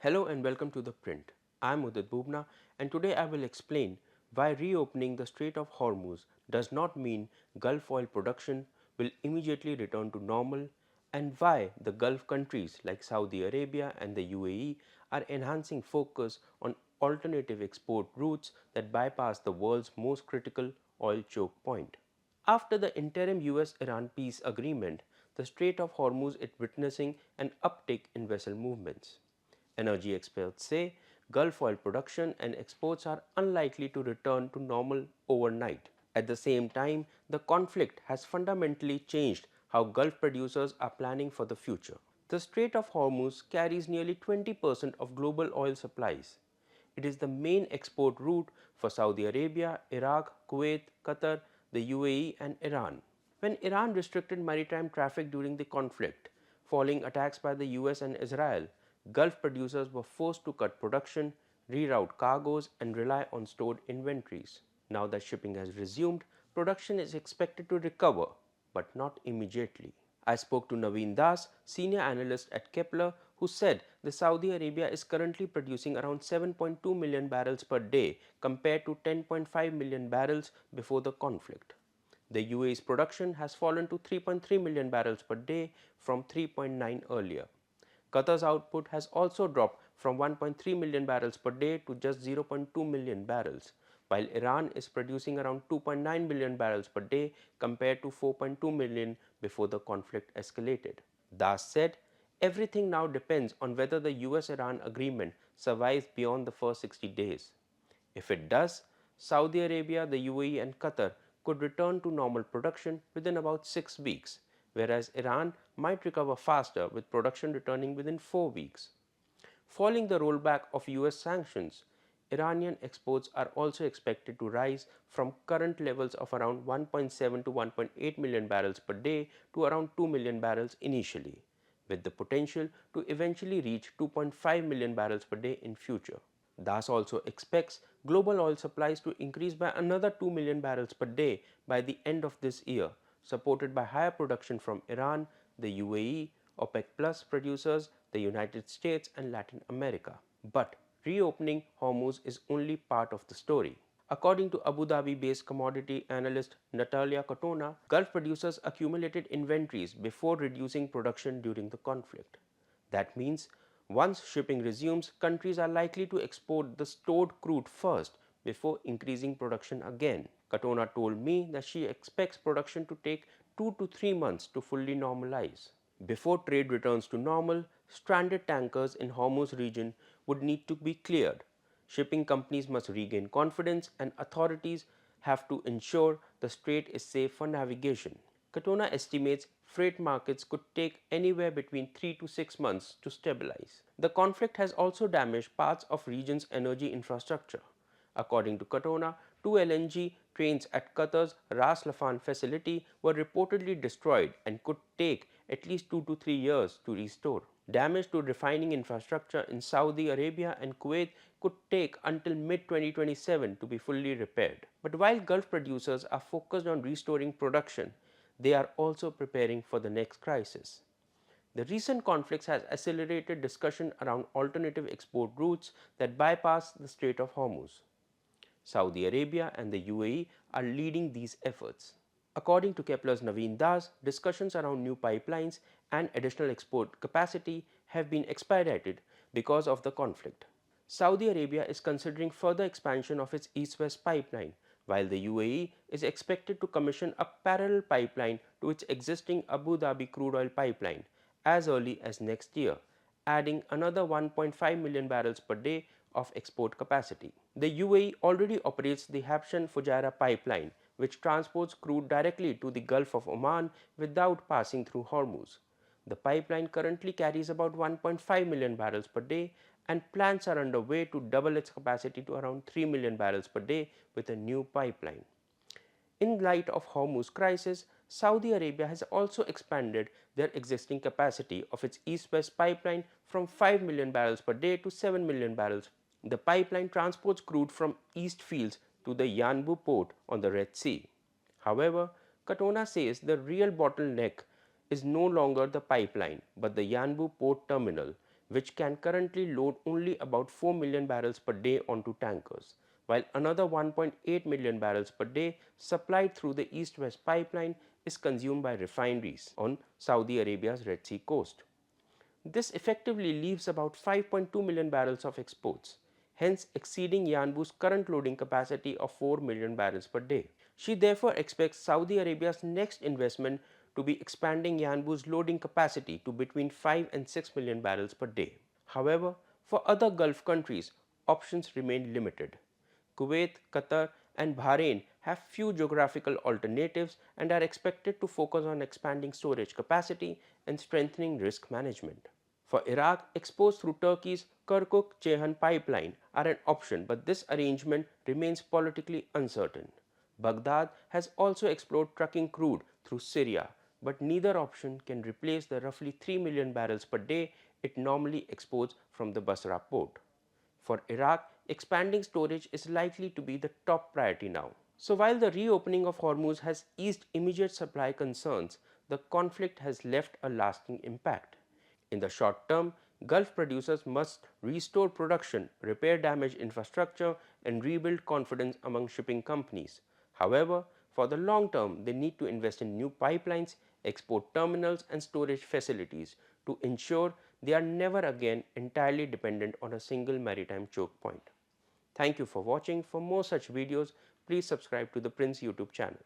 Hello and welcome to The Print. I'm Udit Bubna and today I will explain why reopening the Strait of Hormuz does not mean Gulf oil production will immediately return to normal and why the Gulf countries like Saudi Arabia and the UAE are enhancing focus on alternative export routes that bypass the world's most critical oil choke point. After the interim US-Iran peace agreement, the Strait of Hormuz is witnessing an uptick in vessel movements. Energy experts say Gulf oil production and exports are unlikely to return to normal overnight. At the same time, the conflict has fundamentally changed how Gulf producers are planning for the future. The Strait of Hormuz carries nearly 20% of global oil supplies. It is the main export route for Saudi Arabia, Iraq, Kuwait, Qatar, the UAE, and Iran. When Iran restricted maritime traffic during the conflict, following attacks by the US and Israel, Gulf producers were forced to cut production, reroute cargoes, and rely on stored inventories. Now that shipping has resumed, production is expected to recover, but not immediately. I spoke to Naveen Das, senior analyst at Kepler, who said the Saudi Arabia is currently producing around 7.2 million barrels per day compared to 10.5 million barrels before the conflict. The UAE's production has fallen to 3.3 million barrels per day from 3.9 earlier. Qatar's output has also dropped from 1.3 million barrels per day to just 0.2 million barrels, while Iran is producing around 2.9 million barrels per day compared to 4.2 million before the conflict escalated. Das said, everything now depends on whether the US-Iran agreement survives beyond the first 60 days. If it does, Saudi Arabia, the UAE and Qatar could return to normal production within about 6 weeks, whereas Iran might recover faster with production returning within 4 weeks. Following the rollback of US sanctions, Iranian exports are also expected to rise from current levels of around 1.7 to 1.8 million barrels per day to around 2 million barrels initially, with the potential to eventually reach 2.5 million barrels per day in future. Das also expects global oil supplies to increase by another 2 million barrels per day by the end of this year, supported by higher production from Iran, the UAE, OPEC Plus producers, the United States, and Latin America. But reopening Hormuz is only part of the story. According to Abu Dhabi-based commodity analyst Natalia Katona, Gulf producers accumulated inventories before reducing production during the conflict. That means once shipping resumes, countries are likely to export the stored crude first before increasing production again. Katona told me that she expects production to take 2 to 3 months to fully normalize. Before trade returns to normal, stranded tankers in Hormuz region would need to be cleared. Shipping companies must regain confidence and authorities have to ensure the strait is safe for navigation. Katona estimates freight markets could take anywhere between 3 to 6 months to stabilize. The conflict has also damaged parts of region's energy infrastructure. According to Katona, 2 LNG trains at Qatar's Ras Laffan facility were reportedly destroyed and could take at least 2 to 3 years to restore. Damage to refining infrastructure in Saudi Arabia and Kuwait could take until mid-2027 to be fully repaired. But while Gulf producers are focused on restoring production, they are also preparing for the next crisis. The recent conflicts has accelerated discussion around alternative export routes that bypass the Strait of Hormuz. Saudi Arabia and the UAE are leading these efforts. According to Kepler's Naveen Das, discussions around new pipelines and additional export capacity have been expedited because of the conflict. Saudi Arabia is considering further expansion of its east-west pipeline, while the UAE is expected to commission a parallel pipeline to its existing Abu Dhabi crude oil pipeline as early as next year, adding another 1.5 million barrels per day of export capacity. The UAE already operates the Habshan Fujairah pipeline, which transports crude directly to the Gulf of Oman without passing through Hormuz. The pipeline currently carries about 1.5 million barrels per day, and plans are underway to double its capacity to around 3 million barrels per day with a new pipeline. In light of Hormuz crisis, Saudi Arabia has also expanded their existing capacity of its east-west pipeline from 5 million barrels per day to 7 million barrels. The pipeline transports crude from east fields to the Yanbu port on the Red Sea. However, Katona says the real bottleneck is no longer the pipeline but the Yanbu port terminal, which can currently load only about 4 million barrels per day onto tankers, while another 1.8 million barrels per day supplied through the East-West pipeline is consumed by refineries on Saudi Arabia's Red Sea coast. This effectively leaves about 5.2 million barrels of exports, hence exceeding Yanbu's current loading capacity of 4 million barrels per day. She therefore expects Saudi Arabia's next investment to be expanding Yanbu's loading capacity to between 5 and 6 million barrels per day. However, for other Gulf countries, options remain limited. Kuwait, Qatar, and Bahrain have few geographical alternatives and are expected to focus on expanding storage capacity and strengthening risk management. For Iraq, exports through Turkey's Kirkuk-Ceyhan pipeline are an option, but this arrangement remains politically uncertain. Baghdad has also explored trucking crude through Syria, but neither option can replace the roughly 3 million barrels per day it normally exports from the Basra port. For Iraq, expanding storage is likely to be the top priority now. So while the reopening of Hormuz has eased immediate supply concerns, the conflict has left a lasting impact. In the short term, Gulf producers must restore production, repair damaged infrastructure, and rebuild confidence among shipping companies. However, for the long term, they need to invest in new pipelines, export terminals, and storage facilities to ensure they are never again entirely dependent on a single maritime choke point. Thank you for watching. For more such videos, please subscribe to the Prince YouTube channel.